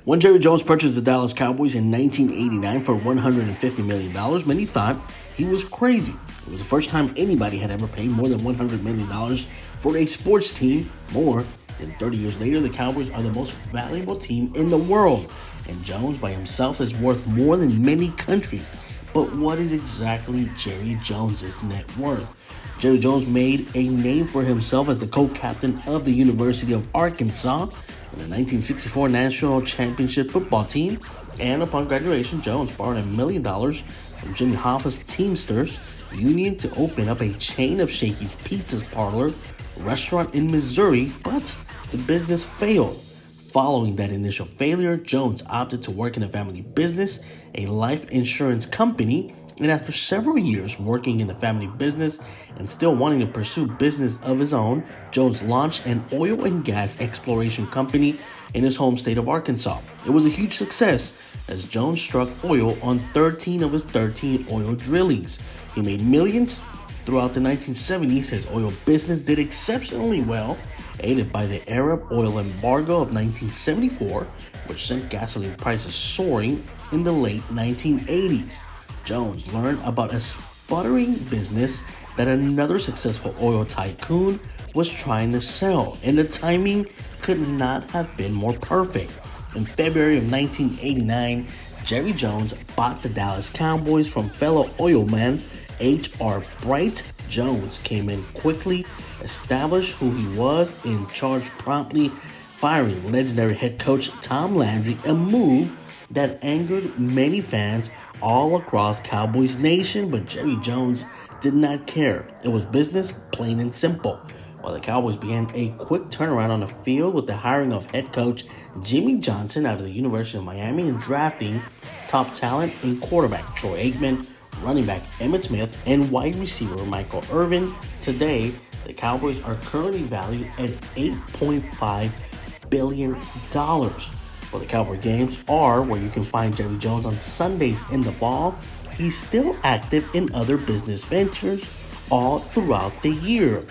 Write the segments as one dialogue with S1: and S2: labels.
S1: When Jerry Jones purchased the Dallas Cowboys in 1989 for $150 million, many thought he was crazy. It was the first time anybody had ever paid more than $100 million for a sports team. More than 30 years later, the Cowboys are the most valuable team in the world, and Jones by himself is worth more than many countries. But what is exactly Jerry Jones' net worth? Jerry Jones made a name for himself as the co-captain of the University of Arkansas in the 1964 National Championship football team, and upon graduation, Jones borrowed $1 million from Jimmy Hoffa's Teamsters Union to open up a chain of Shakey's Pizza's Parlor restaurant in Missouri, but the business failed. Following that initial failure, Jones opted to work in a family business, a life insurance company, and after several years working in the family business and still wanting to pursue business of his own, Jones launched an oil and gas exploration company in his home state of Arkansas. It was a huge success as Jones struck oil on 13 of his 13 oil drillings. He made millions. Throughout the 1970s, his oil business did exceptionally well, aided by the Arab oil embargo of 1974, which sent gasoline prices soaring in the late 1980s. Jones learned about a sputtering business that another successful oil tycoon was trying to sell, and the timing could not have been more perfect. In February of 1989, Jerry Jones bought the Dallas Cowboys from fellow oilman H.R. Bright. Jones came in quickly, established who he was in charge, promptly firing legendary head coach Tom Landry, a move that angered many fans all across Cowboys Nation, but Jerry Jones did not care. It was business, plain and simple. While the Cowboys began a quick turnaround on the field with the hiring of head coach Jimmy Johnson out of the University of Miami and drafting top talent in quarterback Troy Aikman, running back Emmitt Smith, and wide receiver Michael Irvin. Today, the Cowboys are currently valued at $8.5 billion. Well, the Cowboy games are where you can find Jerry Jones on Sundays in the fall. He's still active in other business ventures all throughout the year.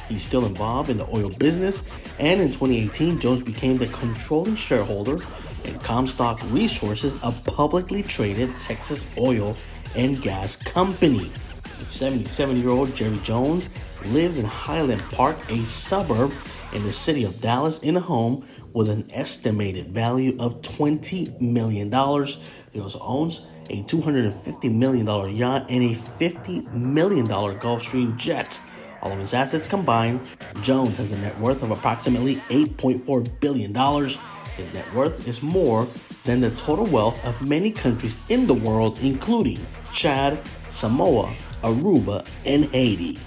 S1: He's still involved in the oil business, and in 2018, Jones became the controlling shareholder in Comstock Resources, a publicly traded Texas oil and gas company. The 77-year-old Jerry Jones lives in Highland Park, a suburb in the city of Dallas, in a home with an estimated value of $20 million. He also owns a $250 million yacht and a $50 million Gulfstream jet. All of his assets combined, Jones has a net worth of approximately $8.4 billion. His net worth is more than the total wealth of many countries in the world, including Chad, Samoa, Aruba, and Haiti.